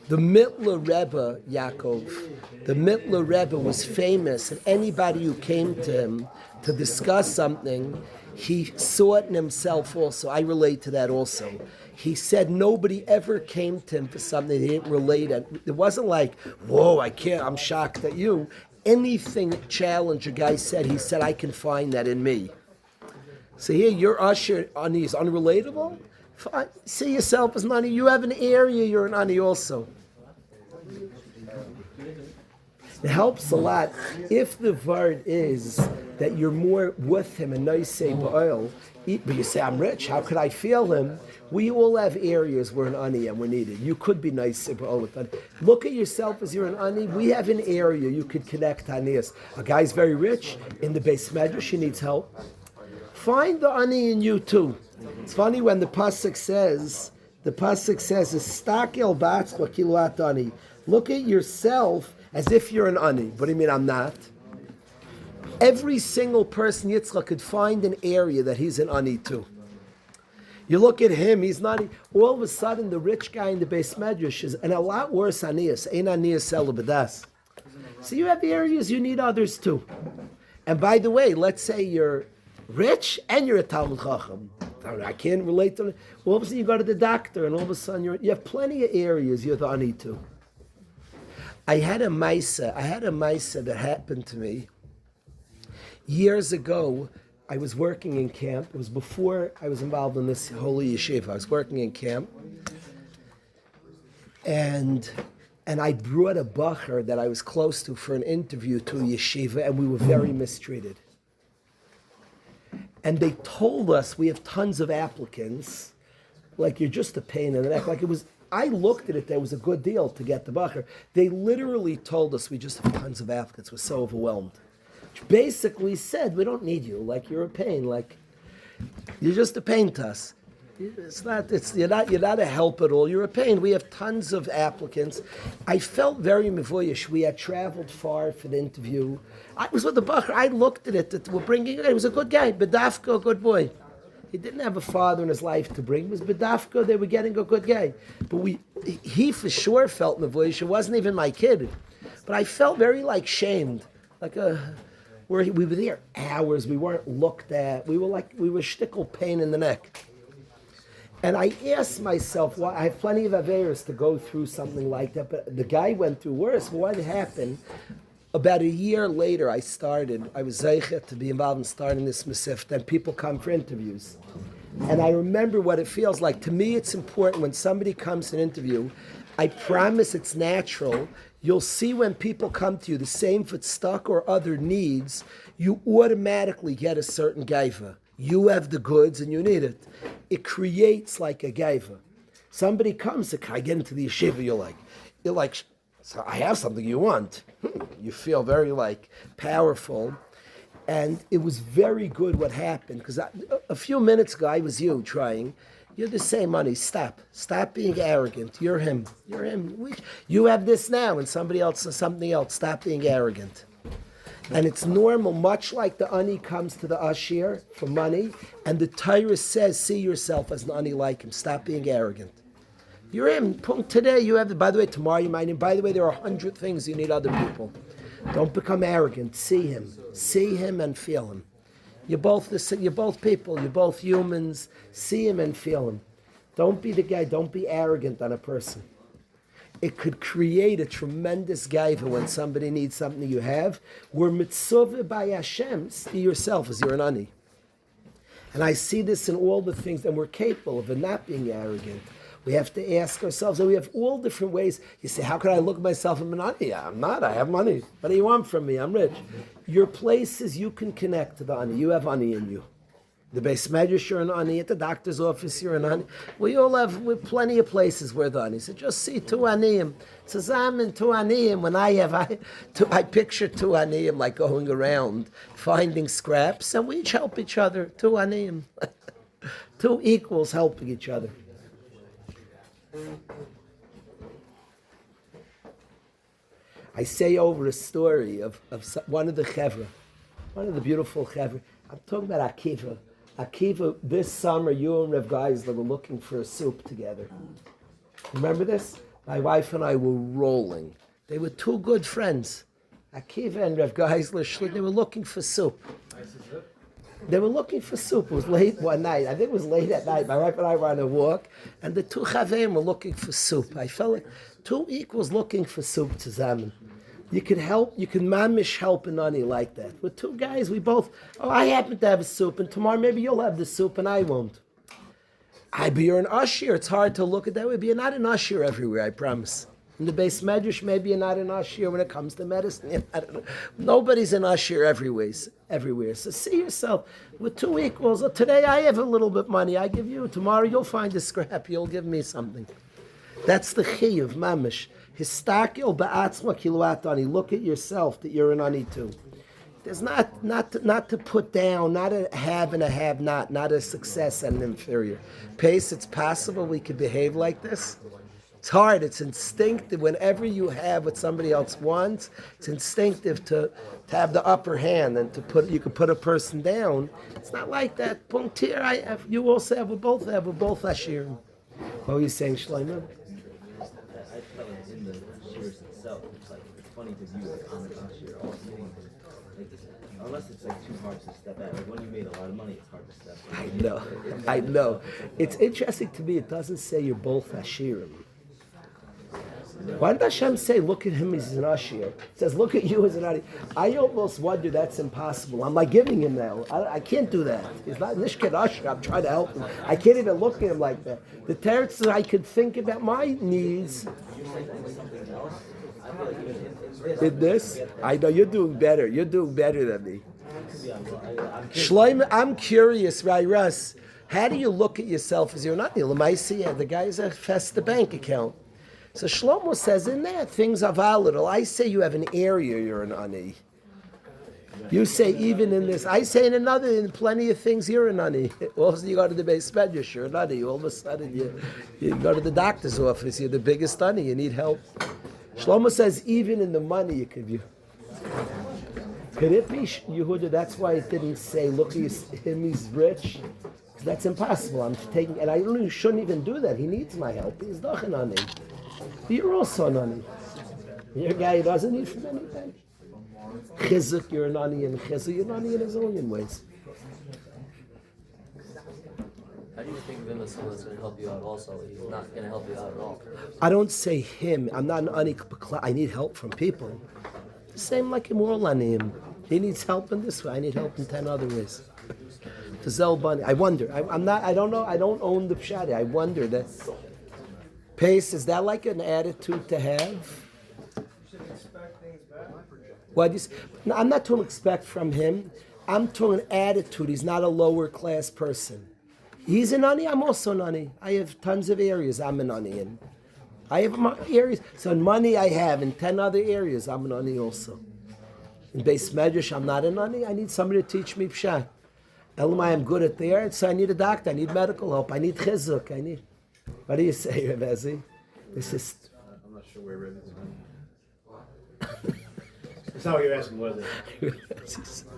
The Mitler Rebbe, Yaakov, the Mitler Rebbe was famous, and anybody who came to him to discuss something, he saw it in himself also. I relate to that also. He said nobody ever came to him for something he didn't relate to. It wasn't like, whoa, I can't, I'm shocked at you. Anything challenge a guy said, he said, I can find that in me. So here, your usher ani is unrelatable? Fine. See yourself as an ani. You have an area, you're an ani also. It helps a lot. If the word is that you're more with him and nice say ba'il, but you say, I'm rich, how could I feel him? We all have areas where an ani and we're needed. You could be nice ba'il with ani. Look at yourself as you're an ani. We have an area you could connect anias. A guy's very rich, in the base medrash, he needs help. Find the ani in you too. It's funny when the pasuk says, "Stakel batzcha kiluat ani." Look at yourself as if you're an ani. What do you mean I'm not? Every single person Yitzchak could find an area that he's an ani too. You look at him, he's not. All of a sudden, the rich guy in the Beis Medrash is and a lot worse anias. Ein anias celibadas. So you have the areas you need others too. And by the way, let's say you're rich and you're a Talmud Chacham. I can't relate to it. All of a sudden you go to the doctor and all of a sudden you have plenty of areas you're the ani too. I had a maisa that happened to me years ago. I was working in camp. It was before I was involved in this holy yeshiva. I was working in camp. And I brought a bacher that I was close to for an interview to a yeshiva, and we were very mistreated. And they told us, we have tons of applicants, like you're just a pain in the neck. Like it was, I looked at it, there was a good deal to get the bacher. They literally told us, we just have tons of applicants, we're so overwhelmed. Which basically said, we don't need you, like you're a pain, like you're just a pain to us. You're not a help at all, you're a pain. We have tons of applicants. I felt very mevoyish. We had traveled far for the interview. I was with the bacher, I looked at it, we're bringing it, he was a good guy, Bedafka, a good boy. He didn't have a father in his life to bring. It was Bedafka, they were getting a good guy. But he for sure felt mevoyish. It wasn't even my kid. But I felt very like shamed. Like we were there hours, we weren't looked at. We were shtickle pain in the neck. And I asked myself, why? I have plenty of Averas to go through something like that, but the guy went through worse. What happened? About a year later, I was zeichet to be involved in starting this Masif, then people come for interviews. And I remember what it feels like. To me, it's important when somebody comes to an interview, I promise it's natural. You'll see when people come to you, the same for stock or other needs, you automatically get a certain gaiva. You have the goods and you need it. It creates like a gaiva. Somebody comes, can I get into the yeshiva? You're like, so I have something you want. You feel very powerful. And it was very good what happened. Because a few minutes ago, I was you trying. You're the same money. Stop being arrogant. You're him. You have this now and somebody else has something else. Stop being arrogant. And it's normal, much like the ani comes to the ashir for money, and the Torah says, see yourself as an ani like him. Stop being arrogant. You're him. Today you have, by the way, tomorrow you might, and by the way, there are 100 things you need other people. Don't become arrogant. See him and feel him. You're both people, you're both humans. See him and feel him. Don't be the guy, don't be arrogant on a person. It could create a tremendous gaiva when somebody needs something you have. We're mitzvah by Hashem. See yourself as you're an ani. And I see this in all the things, and we're capable of not being arrogant. We have to ask ourselves, and we have all different ways. You say, how could I look at myself as an ani? I'm not, I have money. What do you want from me? I'm rich. Your places you can connect to the ani. You have ani in you. The Beis Medrash, you're an ani. At the doctor's office, you're an ani. We all have plenty of places where the ani. So just see two aniyim. Tzazamen, two aniyim. When I picture two aniyim like going around, finding scraps, and we each help each other. Two aniyim. Two equals helping each other. I say over a story of one of the chevra, one of the beautiful chevra. I'm talking about Akiva. Akiva, this summer, you and Rev Geisler were looking for a soup together. Remember this? My wife and I were rolling. They were two good friends. Akiva and Rev Geisler, they were looking for soup. They were looking for soup. It was late one night. I think it was late at night. My wife and I were on a walk, and the two chavim were looking for soup. I felt like two equals looking for soup zusammen. You can mamish help an ani like that. With two guys, we both, I happen to have a soup, and tomorrow maybe you'll have the soup and I won't. But you're an usher. It's hard to look at that way, but you're not an usher everywhere, I promise. In the Beis Medrash, maybe you're not an usher when it comes to medicine. Nobody's an usher everywhere. So see yourself with two equals. Today I have a little bit money, I give you. Tomorrow you'll find a scrap, you'll give me something. That's the chiyuv, mamish. Histakil ba'atzma kiluat ani. Look at yourself that you're an ani too. There's not to put down, not a have and a have not a success and an inferior. Pace, it's possible we could behave like this. It's hard. It's instinctive. Whenever you have what somebody else wants, it's instinctive to have the upper hand and you can put a person down. It's not like that. Punktir, you also have, we both Ashirim. What were you saying, Shlomo? I felt like in the shears itself, it's funny to view like on the shear also. Unless it's like too hard to step out. Like when you made a lot of money, it's hard to step out. I know. It's interesting to me. It doesn't say you're both Ashirim. Why did Hashem say, look at him, he's an Ashir? It says, look at you as an Ashir. I almost wonder that's impossible. I'm like giving him now. I can't do that. He's not Nishket Ashir. I'm trying to help him. I can't even look at him like that. The teretz is I could think about my needs. In this? I know you're doing better. You're doing better than me. Shlomo, I'm curious, right, Russ? How do you look at yourself as you're not? The guy has a Festa bank account. So Shlomo says in that things are volatile. I say you have an area you're an ani. You say even in this. I say in plenty of things you're an ani. Also you go to the base medrash, you're an ani. All of a sudden you go to the doctor's office, you're the biggest ani, you need help. Shlomo says even in the money you could view. Could it be Yehuda? That's why it didn't say look at him, he's rich. Because that's impossible. I'm taking, and I really shouldn't even do that. He needs my help. He's doch an ani. You're also an ani. You're a guy who doesn't need from anything. Chizuk, you're an ani, and chizuk, you're an ani in a zillion ways. How do you think Vim is someone that's going to help you out also? He's not going to help you out at all. I don't say him. I'm not an ani. I need help from people. The same like him, all aniyim. He needs help in this way. I need help in 10 other ways. The Zelbani. I wonder. I'm not. I don't know. I don't own the pshadi. I wonder that. Pace, is that like an attitude to have? What is? No, I'm not to expect from him. I'm to an attitude. He's not a lower class person. He's an ani. I'm also an ani. I have tons of areas I'm an ani in. I have my areas. So in money I have. In 10 other areas I'm an ani also. In base medrash I'm not an ani. I need somebody to teach me pshat. Elamai I'm good at there. So I need a doctor. I need medical help. I need chizuk. I need. What do you say, Rebezi? This is. I'm not sure where Rebbe's going. That's not what you're asking, was it?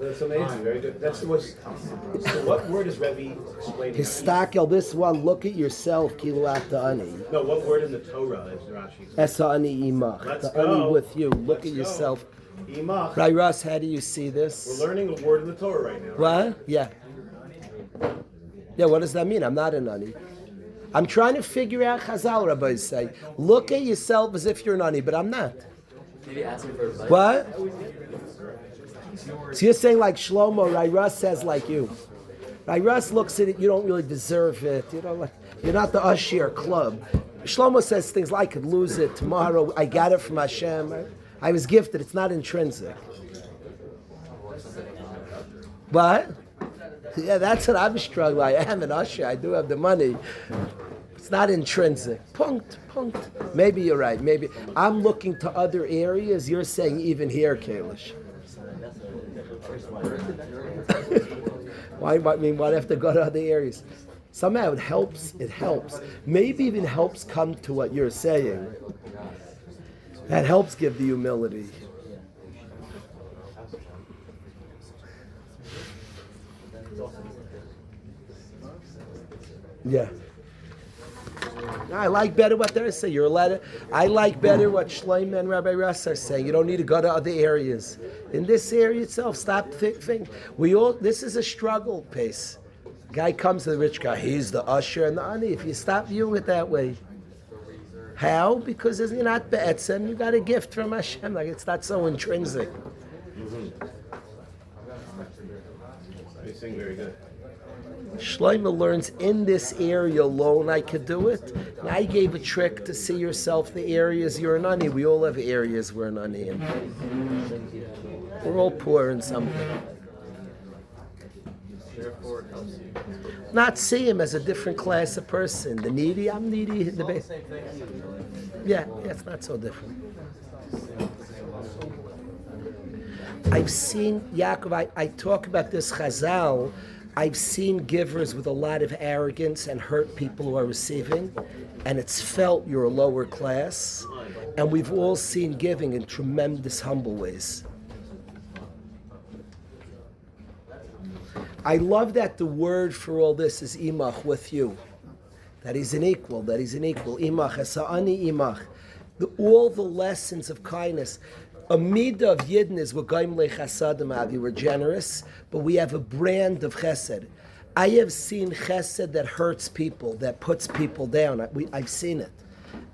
That's amazing, very good. That's what's. So what word is Rebbe explaining? Histakel, this one, look at yourself, kiluat ani. No, what word in the Torah is Rashi? Esa ani imach. Let's The ani go. with you. Look Let's at go. yourself. Imach. Right, Russ, how do you see this? We're learning a word in the Torah right now. Right? What? Yeah. Yeah, what does that mean? I'm not an ani. I'm trying to figure out Chazal, rabbis say. Look at yourself as if you're an ani, but I'm not. Maybe ask him for advice. What? So you're saying like Shlomo, right? Russ says like you. Right? Russ looks at it, you don't really deserve it. You know, like, you're not the Ashir club. Shlomo says things like, I could lose it tomorrow. I got it from Hashem. I was gifted. It's not intrinsic. What? Yeah, that's what I'm struggling. I am an Ashir. I do have the money. It's not intrinsic. Punct. Maybe you're right. Maybe I'm looking to other areas. You're saying even here, Kalish. Why do I have to go to other areas? Somehow it helps. Maybe even helps come to what you're saying. That helps give the humility. Yeah. I like better what they're saying. You're allowed to, I like better what Shlomo and Rabbi Russ are saying. You don't need to go to other areas. In this area itself, stop thinking. This is a struggle, Pace. Guy comes to the rich guy, he's the usher and the ani. If you stop viewing it that way. How? Because you're not be'etzem, you got a gift from Hashem. Like it's not so intrinsic. You're saying very good. Shlomo learns in this area alone I could do it. And I gave a trick to see yourself the areas you're an ani. We all have areas we're an ani in. We're all poor in something. Not see him as a different class of person. The needy, I'm needy. The base. Yeah, it's not so different. I've seen, Yaakov, I talk about this Chazal. I've seen givers with a lot of arrogance and hurt people who are receiving, and it's felt you're a lower class. And we've all seen giving in tremendous humble ways. I love that the word for all this is imach, with you. That he's an equal, Imach, esa'ani imach. All the lessons of kindness. A midah of Yidden is w'goyim lechasadim avi. We're generous, but we have a brand of chesed. I have seen chesed that hurts people, that puts people down. I've seen it.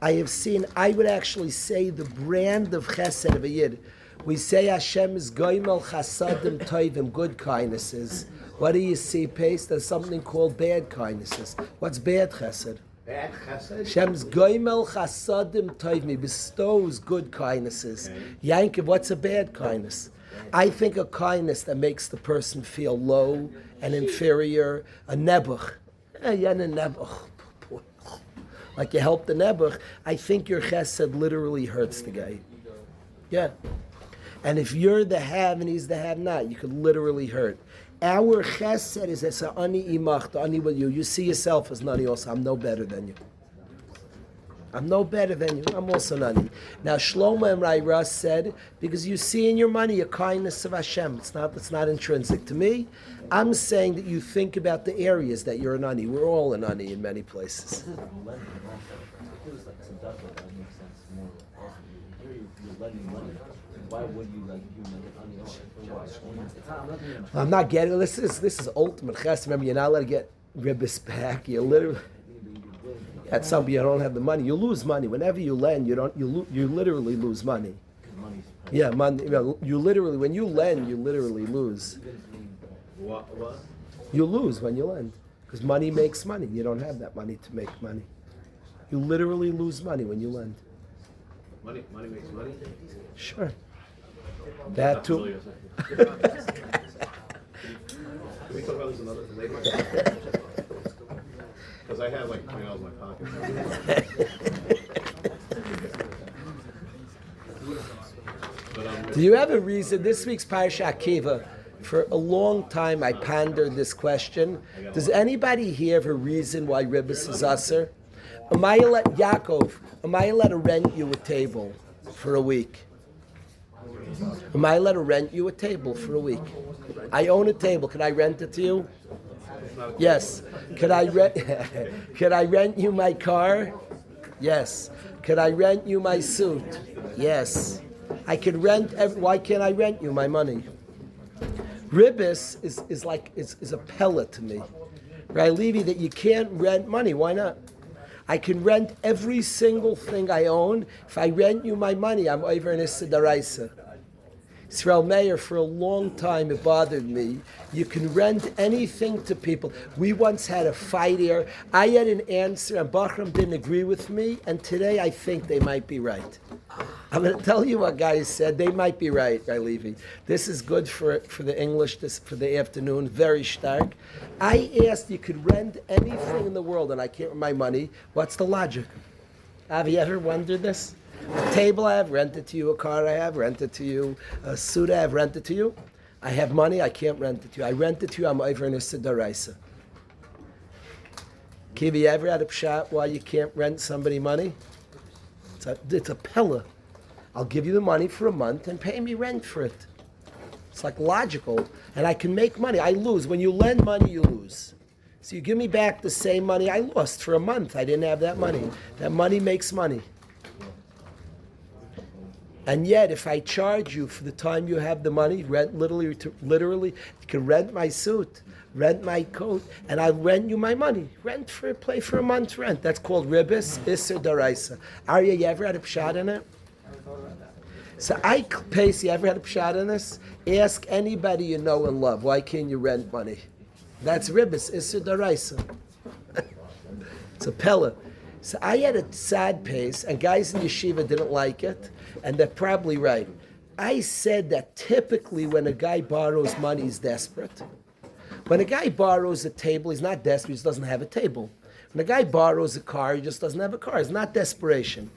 I would actually say the brand of chesed of a Yid. We say Hashem is goyim el chasadim toivim, good kindnesses. What do you see, Pace? There's something called bad kindnesses. What's bad chesed? Bad chesed? Hashem's goimel chasadim toivim, bestows good kindnesses. Okay. Yankiv, what's a bad kindness? I think a kindness that makes the person feel low and inferior, a nebuch. Like you help the nebuch, I think your chesed literally hurts the guy. Yeah. And if you're the have and he's the have not, you could literally hurt. Our chesed is as ani imach, ani with you. You see yourself as nani also. I'm no better than you. I'm no better than you. I'm also nani. Now Shlomo and Raira said, because you see in your money a kindness of Hashem. It's not intrinsic to me. I'm saying that you think about the areas that you're a nani. We're all a nani in many places. Why would you like you make it I'm not getting this is ultimate chesed. Remember, you're not allowed to get ribbis back. You literally at some you don't have the money. You lose money whenever you lend. You literally lose money. Yeah, money. You literally when you lend, you literally lose. What? You lose when you lend because money makes money. You don't have that money to make money. You literally lose money when you lend. Money makes money? Sure. That too. Can we talk about this another later? Because I have like $20 in my pocket. Do you have a reason? This week's Parashat Akiva, for a long time I pondered this question. Does anybody here have a reason why ribbis is usher? Am I allowed to rent you a table for a week? Am I allowed to rent you a table for a week? I own a table. Can I rent it to you? Yes. Could I rent you my car? Yes. Could I rent you my suit? Yes. I could rent. Why can't I rent you my money? Ribbis is a pellet to me, right, Levi? That you can't rent money. Why not? I can rent every single thing I own. If I rent you my money, I'm over in Issa Daraisa. Israel Meir, for a long time, it bothered me. You can rent anything to people. We once had a fight here. I had an answer, and Bachram didn't agree with me, and today I think they might be right. I'm going to tell you what guys said. They might be right, Levi. This is good for the English, for the afternoon, very stark. I asked, you could rent anything in the world, and I can't rent my money. What's the logic? Have you ever wondered this? A table I have, rent it to you. A car I have, rent it to you. A suit I have, rent it to you. I have money, I can't rent it to you. I rent it to you, I'm over in a Sidaraisa. Kiva, you ever had a pshat why you can't rent somebody money? It's a pella. I'll give you the money for a month and pay me rent for it. It's like logical. And I can make money. I lose. When you lend money, you lose. So you give me back the same money I lost for a month. I didn't have that money. That money makes money. And yet, if I charge you for the time you have the money, rent literally, you can rent my suit, rent my coat, and I'll rent you my money. Play for a month's rent. That's called ribbis, isser daraisa. Arya, you ever had a pshat in it? So Pace, you ever had a pshat in this? Ask anybody you know and love, why can't you rent money? That's ribbis, isser daraisa. It's a pella. So I had a sad pace, and guys in yeshiva didn't like it, and they're probably right. I said that typically when a guy borrows money, he's desperate. When a guy borrows a table, he's not desperate, he just doesn't have a table. When a guy borrows a car, he just doesn't have a car. It's not desperation.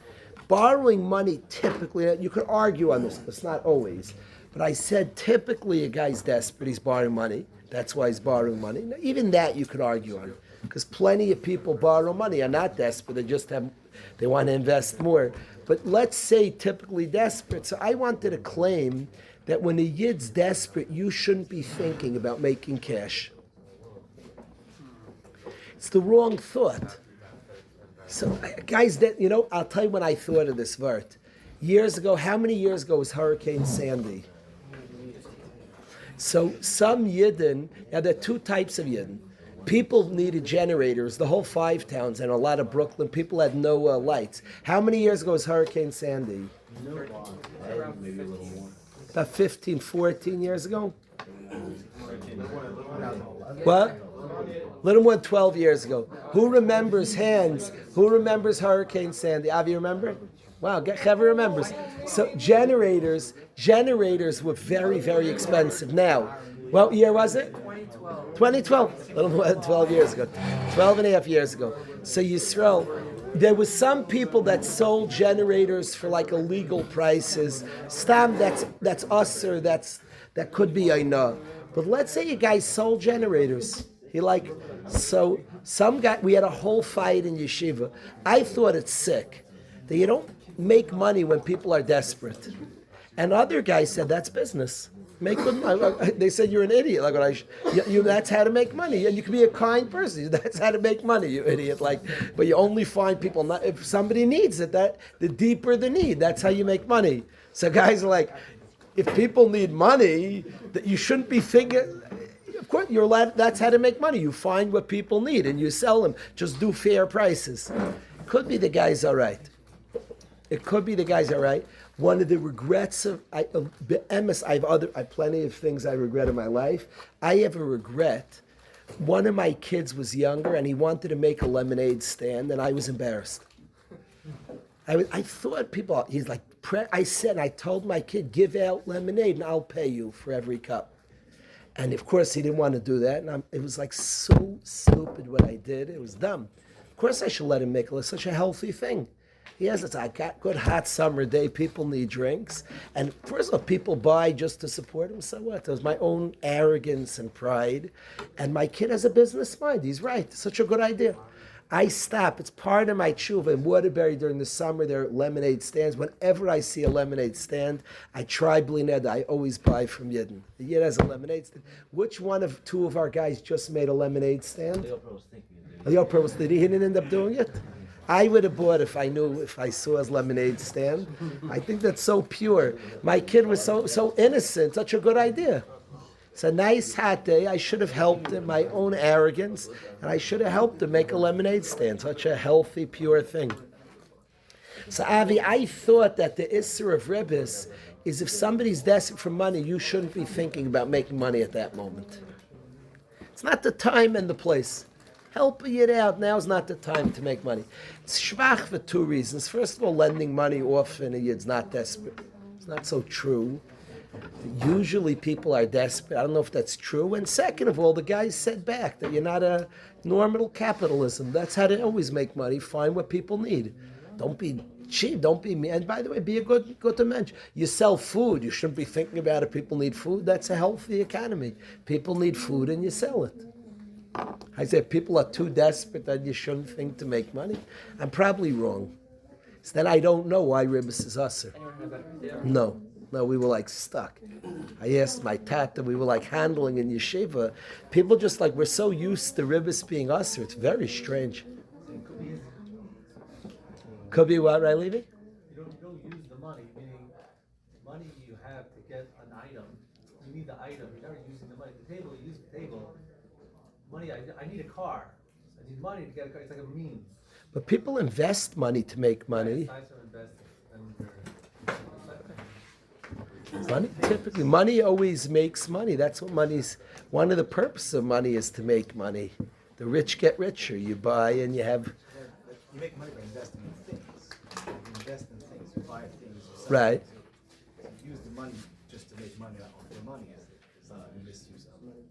Borrowing money typically, you could argue on this, it's not always, but I said typically a guy's desperate, he's borrowing money. That's why he's borrowing money. Now, even that you could argue on, because plenty of people borrow money are not desperate. They want to invest more. But let's say typically desperate. So I wanted to claim that when a yid's desperate, you shouldn't be thinking about making cash. It's the wrong thought. So guys, I'll tell you when I thought of this vert. Years ago, how many years ago was Hurricane Sandy? So some Yidden, now there are two types of Yidden. People needed generators, the whole 5 towns and a lot of Brooklyn, people had no lights. How many years ago was Hurricane Sandy? Maybe a little more. About 15, 14 years ago? What? Little more than 12 years ago. Who remembers hands? Who remembers Hurricane Sandy? Avi, remember? Wow, Chevy remembers. So generators were very, very expensive. Now, what year was it? 2012. A little more than 12 years ago. 12 and a half years ago. So Yisrael, there was some people that sold generators for like illegal prices. Stam, that's usher, that could be Aina. But let's say a guy sold generators. Some guy, we had a whole fight in yeshiva. I thought it's sick that you don't make money when people are desperate. And other guys said that's business. Make good money. They said you're an idiot. That's how to make money, and you can be a kind person. That's how to make money, you idiot. But you only find people. If somebody needs it, the deeper the need, that's how you make money. So guys are like, if people need money, that you shouldn't be thinking. Of course, you're allowed. That's how to make money. You find what people need and you sell them. Just do fair prices. Could be the guy's all right. It could be the guy's all right. One of the regrets I have plenty of things I regret in my life. I have a regret. One of my kids was younger and he wanted to make a lemonade stand, and I was embarrassed. I thought people. He's like, I told my kid, give out lemonade and I'll pay you for every cup. And of course he didn't want to do that, and it was like so stupid what I did. It was dumb. Of course I should let him make such a healthy thing. Yes, I got good hot summer day. People need drinks, and first of all, people buy just to support him. So what? It was my own arrogance and pride, and my kid has a business mind. He's right. It's such a good idea. I stop. It's part of my tshuva in Waterbury during the summer. There are lemonade stands. Whenever I see a lemonade stand, I try blined. I always buy from Yidden. The Yid has a lemonade stand. Which one of two of our guys just made a lemonade stand? Leoper was thinking. He didn't end up doing it. I would have bought if I saw his lemonade stand. I think that's so pure. My kid was so innocent, such a good idea. It's a nice hot day. I should have helped him, my own arrogance, and I should have helped him make a lemonade stand. Such a healthy, pure thing. So Avi, I thought that the Isser of Ribbis is if somebody's desperate for money, you shouldn't be thinking about making money at that moment. It's not the time and the place. Help a Yid out. Now's not the time to make money. It's shvach for 2 reasons. First of all, lending money off in a Yid's not desperate. It's not so true. Usually people are desperate. I don't know if that's true. And second of all, the guy said back that you're not a normal capitalism. That's how to always make money. Find what people need. Don't be cheap. Don't be mean. And by the way, be a good mensch. You sell food. You shouldn't be thinking about if people need food. That's a healthy economy. People need food and you sell it. I say if people are too desperate that you shouldn't think to make money. I'm probably wrong. So then I don't know why Ribbis is usher. No, we were like stuck. I asked my tata, we were like handling in yeshiva. People just like, we're so used to Ribbis being usher. It's very strange. Could be what, right, Levi? You don't use the money, meaning money you have to get an item. You need the item. You're never using the money. The table, you use the table. Money, I need a car. I need money to get a car. It's like a means. But people invest money to make money. Money always makes money. That's what money's, one of the purposes of money is to make money. The rich get richer. You buy and you have. You make money by investing in things. You invest in things. You buy things. You sell Right. things. You use the money just to make money. The money is a misuse of it.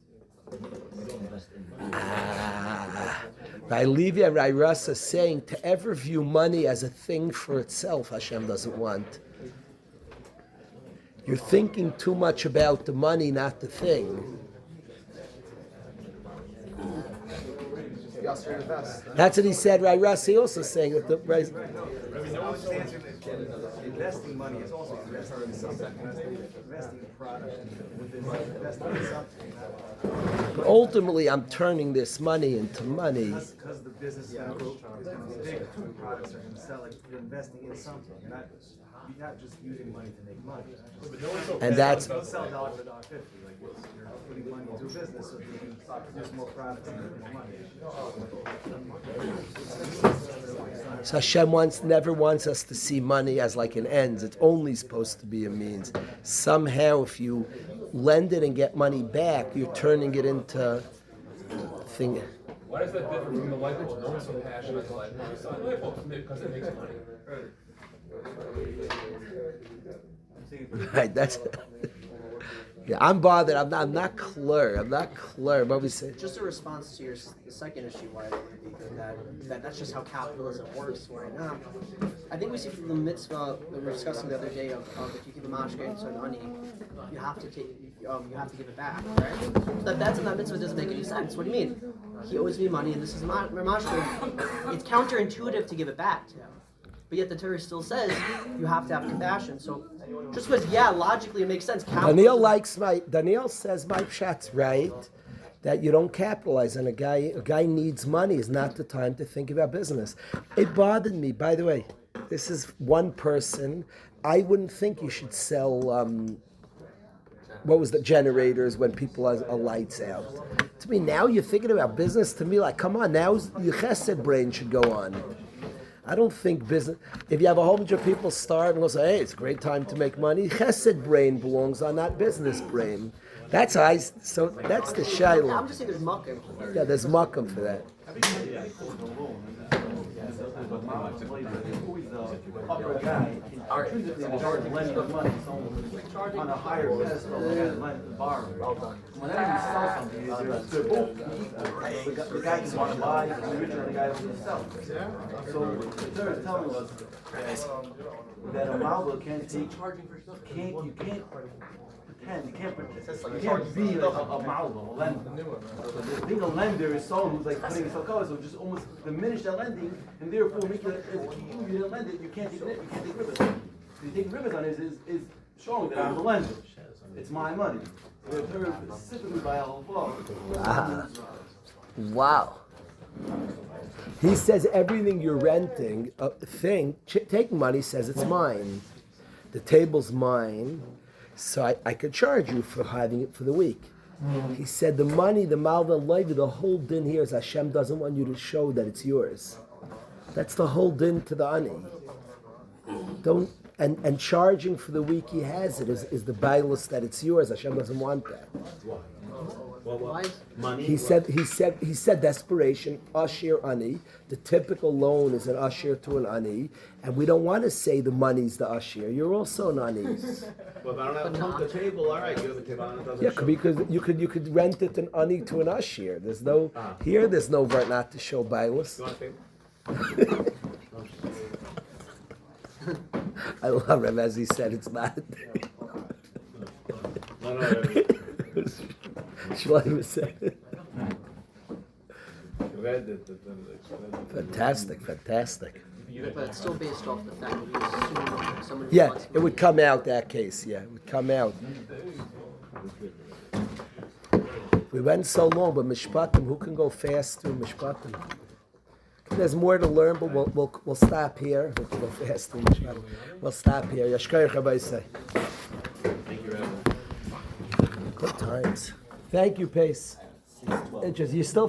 You don't invest in money. By Levi and Rairasa saying to ever view money as a thing for itself, Hashem doesn't want. You're thinking too much about the money, not the thing. Yasser and invest. That's what he said, right? Russ, he also saying that the right. Investing money is also investing in something. Investing in product. Investing in something. Ultimately, I'm turning this money into money. Because the business is going to grow, is going to be bigger. The products are going to sell. Like you're investing in something. You're not just using money to make money. And that's Don't sell dollar for $1.50. Like you're putting money into a business so that you can produce more products and make more money. so Hashem never wants us to see money as like an ends. It's only supposed to be a means. Somehow, if you lend it and get money back, you're turning it into a thing. Why does that differ from the light bulb? No one's so passionate about light bulbs. Selling light bulbs because it makes money. Right, that's yeah. I'm bothered. I'm not clear. What we say? Just a response to your the second issue, why it would be good that's just how capitalism works right now. I think we see from the mitzvah that we were discussing the other day of if you give a mashke to an ani, you have to give it back, right? So that's in that mitzvah doesn't make any sense. What do you mean? He owes me money and this is my mashke. It's counterintuitive to give it back to him. But yet the Torah still says you have to have compassion. So just because, logically it makes sense. Daniel says my pshat's right, that you don't capitalize on a guy needs money is not the time to think about business. It bothered me, by the way, this is one person, I wouldn't think you should sell, what was the generators when people are lights out. To me, now you're thinking about business, to me, like, come on, now your chesed brain should go on. I don't think business, if you have a whole bunch of people starving, we'll say, hey, it's a great time to make money. Chesed brain belongs on that business brain. That's that's the shayla. I'm just saying there's makom. Yeah, there's makom for that. Upper guy intrinsically in charge of lending money on a higher pedestal than the borrower. Whenever you sell something, they're both equal. The guy doesn't want to buy, the richer than the guy who wants to sell. So the Torah is telling us that a malva can't take, you can't pretend, you can't be like a malva, a lender. I think a lender is someone who's like putting himself covered, so just almost diminish that lending, and therefore make it as you didn't lend it, you can't take rivers on it. So you take rivers on it is showing that I'm the lender. It's my money. So the Torah specifically by Allah. Wow. He says everything you're renting, taking money says it's mine. The table's mine, so I could charge you for having it for the week. He said the money, the malva leiva, the whole din here is Hashem doesn't want you to show that it's yours. That's the whole din to the ani. Don't and charging for the week he has it is the bailus that it's yours. Hashem doesn't want that. Money. He said desperation, ashir ani. The typical loan is an ashir to an ani, and we don't want to say the money's the ashir. You're also an ani. Well, if I don't have the table, all right, you have a table and it doesn't show. Because you could rent it an ani to an ashir. There's no vart not to show bailus. You want a table? I love him as he said it's not. No. Shlomo said it. Read it. Fantastic. But it's still based off the fact that you assume someone who Yeah, wants it would come out that case. Yeah, it would come out. We went so long, but mishpatim, who can go fast through mishpatim? There's more to learn, but we'll stop here. We can go fast through mishpatim. We'll stop here. Yashkoyach Rabbi say. Thank you, Rabbi. Good times. Thank you, Pace. You still.